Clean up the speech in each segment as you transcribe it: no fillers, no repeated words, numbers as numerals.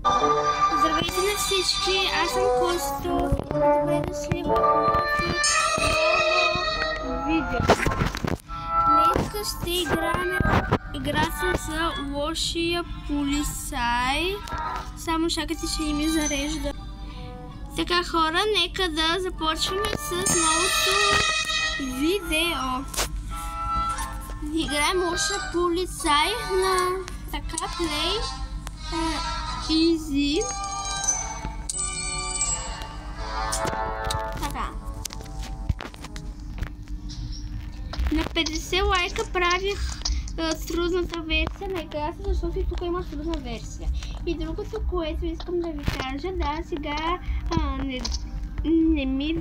Здравейте на всички, аз съм Косто. Добре дошли в моето ново видео. Днес ще играем играта за лошия полицай. Само чакайте, че не ми зарежда. Така, хора, нека да започваме с новото видео. Играем лошия полицай на така плей. Easy. Така. На 50 лайка правих трудната версия на играта, защото и тук има трудна версия. И другото, което искам да ви кажа, да, сега не ми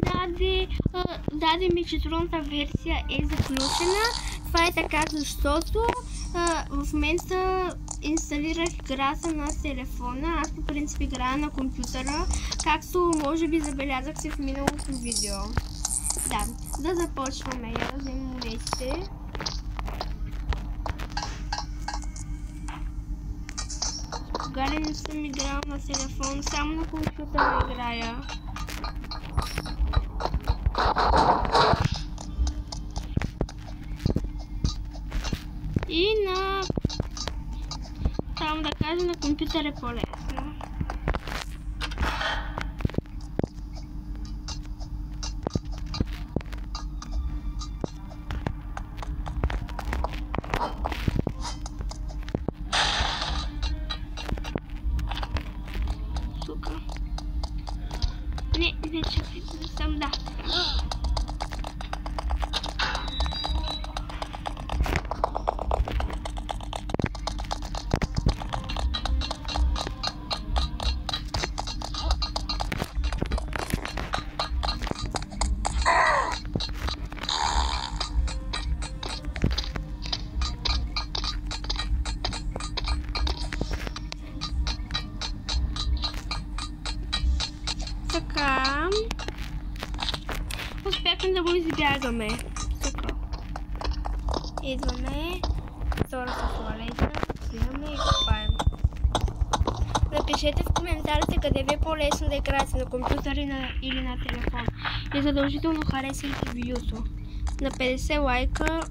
даде ми, че трудната версия е заключена. Това е така, защото в момента инсталирах играта на телефона. Аз по принцип играя на компютъра, както може би забелязахте в миналото видео. Да започваме. Я да вземем монетите. Кога ли не съм играл на телефон, само на компютъра играя. И на... Само да кажа, на компютър е по-лесно. Тук. Не, чакайте да съм, да. Така. Успяхме да го избягаме. Така. Идваме. Втората туалета. Отиваме и купаем. Напишете в коментарите къде ви е по-лесно да играете на компютър или на телефон. И задължително харесайте видеото. На 50 лайка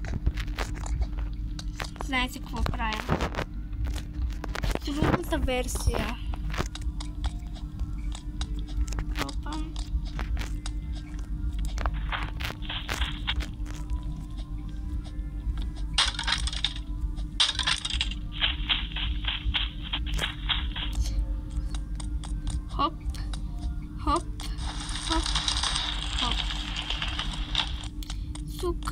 знаете какво правя. Трудната версия. Хоп, хоп, хоп, хоп. Тук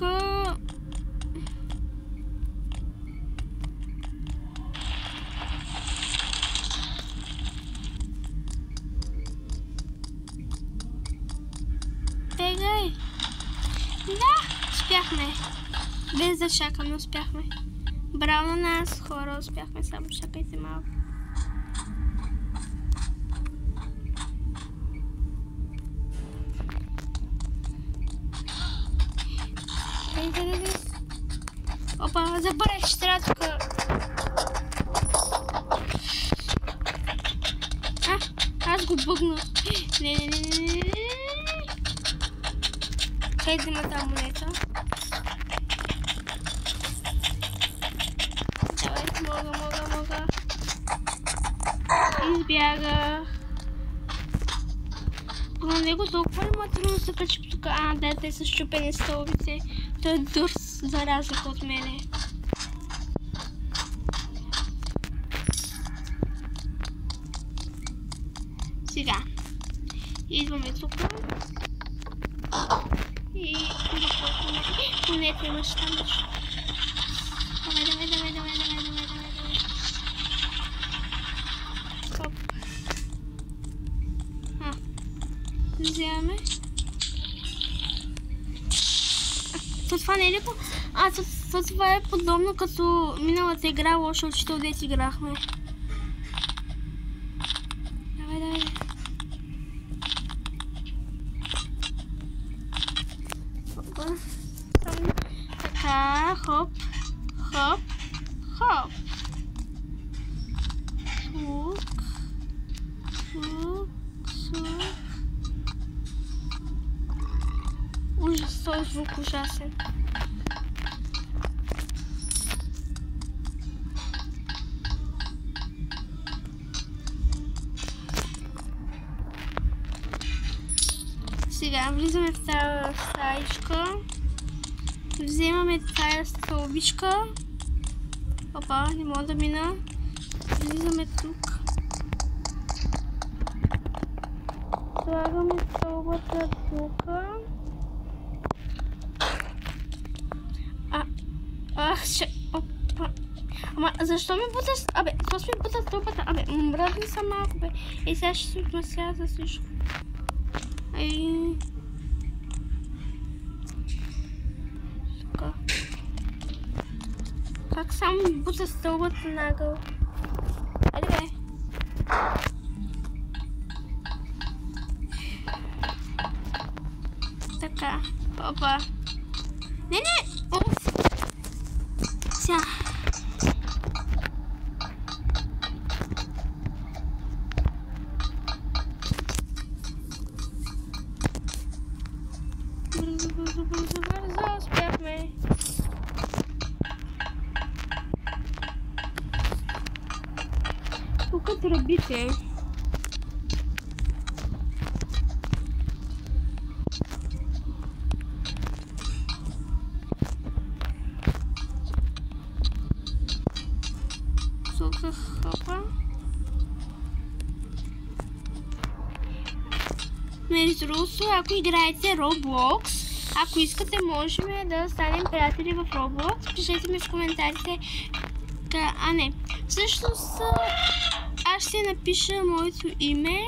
бегай. Да, успяхме. Без да чакаме, успяхме. Браво на нас, хора, успяхме. Само чакайте малко. Опа, забравих, че трябва тук. Аз го бъгнах. Не. Къде има тази монета? Давай, мога. Избягах. На него толкова ли му е трудно да се качи тук? Да, те са счупени стълбите. Той е дърс, за разлика от мене. Сега. Идваме тук. И... монета имаш там. Давай. Стоп. Вземаме. Това не е ли по... това е подобно като миналата игра, лошо учител, дето играхме. Давай. Така, хоп. Тук. Чувах звук ужасен. Сега влизаме в тази стаичка. Вземаме тая стълбичка. Опа, не мога да мина. Влизаме тук. Слагаме стълбата тук. Опа. Ама защо ми бута... Абе, защо ми бута стълбата? Абе, мръдни са малко, бе. И сега ще се отмася за всичко. Ай... Така. Как само ми бута стълбата нагъл? Айде, бе. Така. Опа. Не! Оф! Сега. Бързо, успяхме. Тук тръбите. Хопа. Между другото, ако играете Roblox, ако искате, можем да станем приятели в Roblox. Пишете ми в коментарите. А не, всъщност аз ще напиша моето име.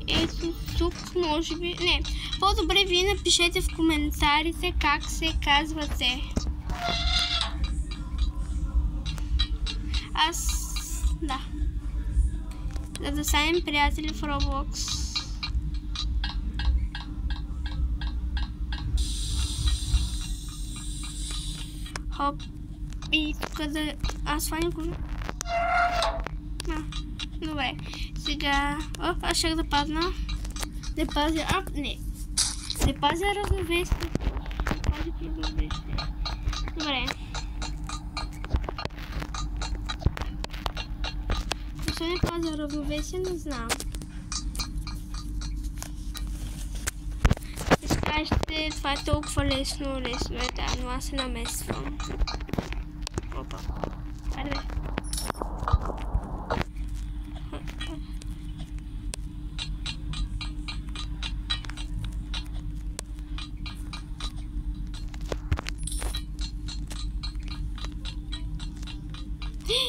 Ето тук, може би. Не, по-добре вие напишете в коментарите как се казвате. Аз... Да. За да станем приятели в Roblox. Хоп. И тук да... Аз това никога... Добре. Сега... Оп, аз ще да падна. Да пазя... Не. Да пазя равновесие. Да пазя равновесие. Добре. Защо не пазя равновесие, не знам. Ще кажете, това е толкова лесно е, да, но аз се намесвам. Опа. Айде бе.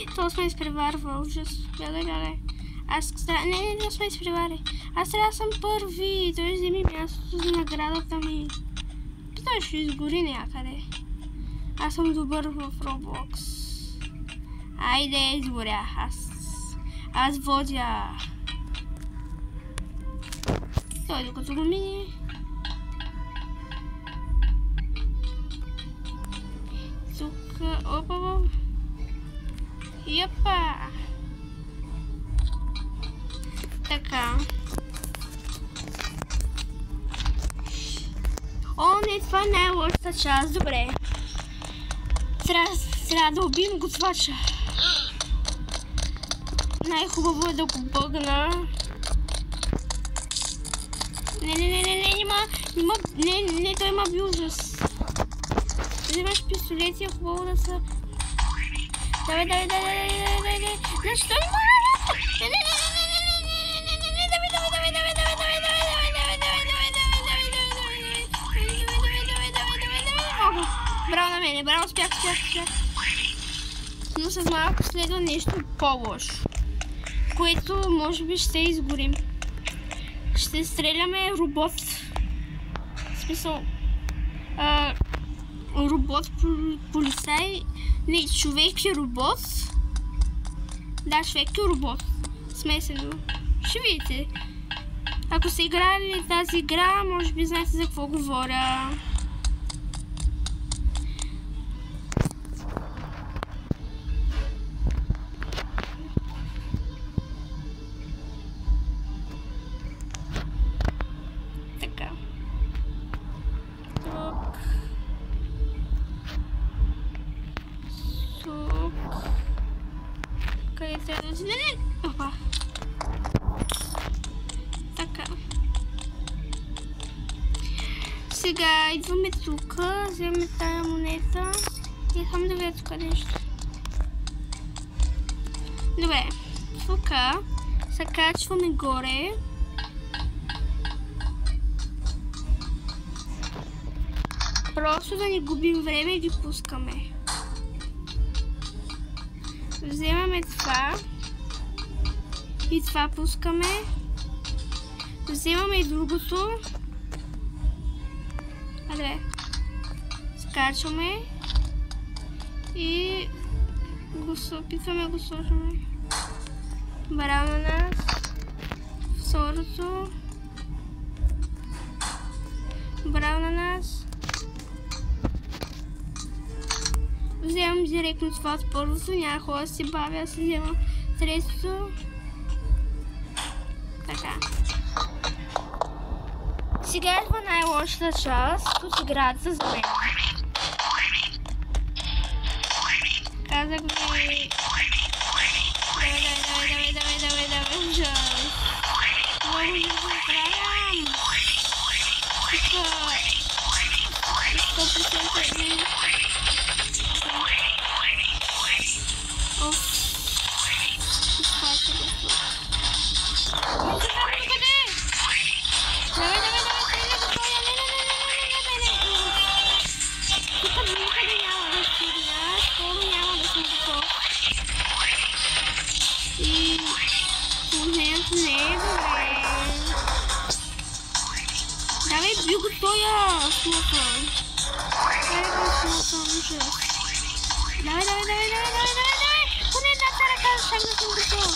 Това сме изпреварва, ужас. Бягай. Аз трябва... Не сме изпревари. Аз трябва да съм първи. Той вземи мястото за наградата ми. Той ще изгори някъде. Аз съм добър в Roblox. Айде, изгоря. Аз водя. Той докато го мине. Тук... Опа. Йопа! Така. О, не, това не е лошата част. Добре. Трябва да убием готвача. Най-хубаво е да го бъгна. Не, той има ужас. Вземаш пистолети, е хубаво да са... Давай. Защо не мога? Браво на мене, браво, успях. Но с малко следва нещо по-лошо, което може би ще изгорим. Ще стреляме робот. В смисъл... робот полицай. Не, човек и робот. Да, човек и робот. Смесено. Ще видите. Ако сте играли тази игра, може би знаете за какво говоря. Така. Къде трябва да си? Не! Опа! Така. Сега идваме тук, вземем тая монета и искам да видя тук нещо. Добре, тук се качваме горе. Просто да не губим време и ги пускаме. Вземаме това и това пускаме. Вземаме и другото. Добре. Скачваме и го опитваме да го сложим. Браво на нас. Второто. Браво на нас. Вземам директно това от първото, няма хора да се бавя, да си взема третото. Така. Сега идва най-лошата част от играта за мен. Казах ви... Давай, ужас. Много не го правям. Тук... 100% е... Давай, бил го тоя смокъл. Давай. Поне едната ръка, щам да съм готов.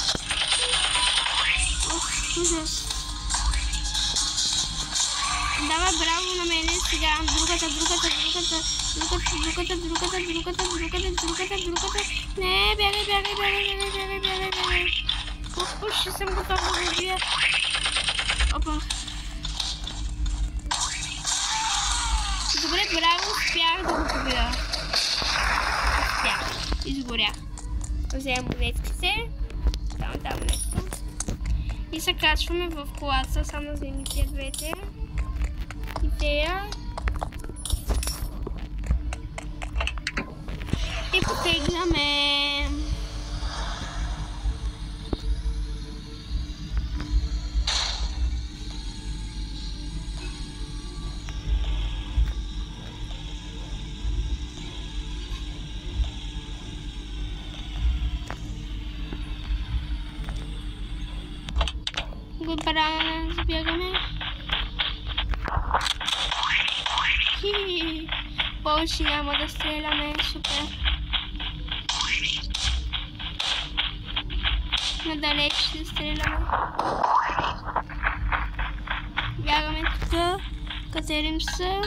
Ох, ужас. Давай, браво на мене сега. Другата. Не, бягай. Уж, ще съм готов да го убия. Опа. Добре, браво, успях да го победа. Успях. Изгорях. Вземем монетките. Там нещо. И се качваме в колата, само да вземем тия двете. И тея. И потегляме. Го браво, забягаме. Повече няма да стреляме, супер. Надалеч ще стреляме. Бягаме тук, катерим се.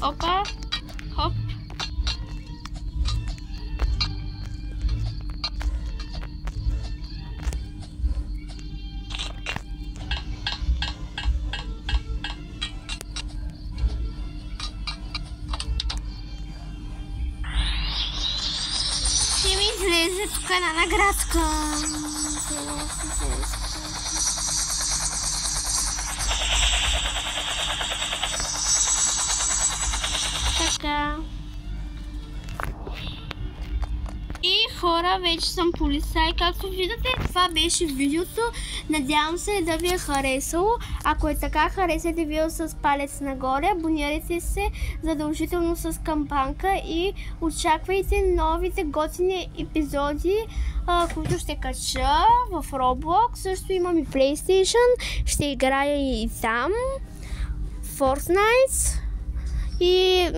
Опа, хоп. Излезе тук една наградка. Така. И хора, вече съм полицай. Както виждате, това беше видеото. Надявам се да ви е харесало. Ако е така, харесайте видео с палец нагоре. Абонирайте се задължително с камбанка и очаквайте новите готини епизоди, които ще кача в Roblox. Също имам и PlayStation. Ще играя и там. Fortnite. И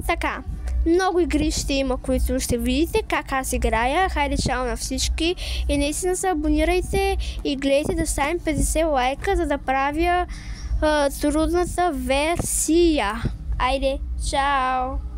така. Много игри ще има, които ще видите как аз играя. Хайде, чао на всички. И наистина се абонирайте и гледайте да ставим 50 лайка, за да правя трудната версия. Айде, чао!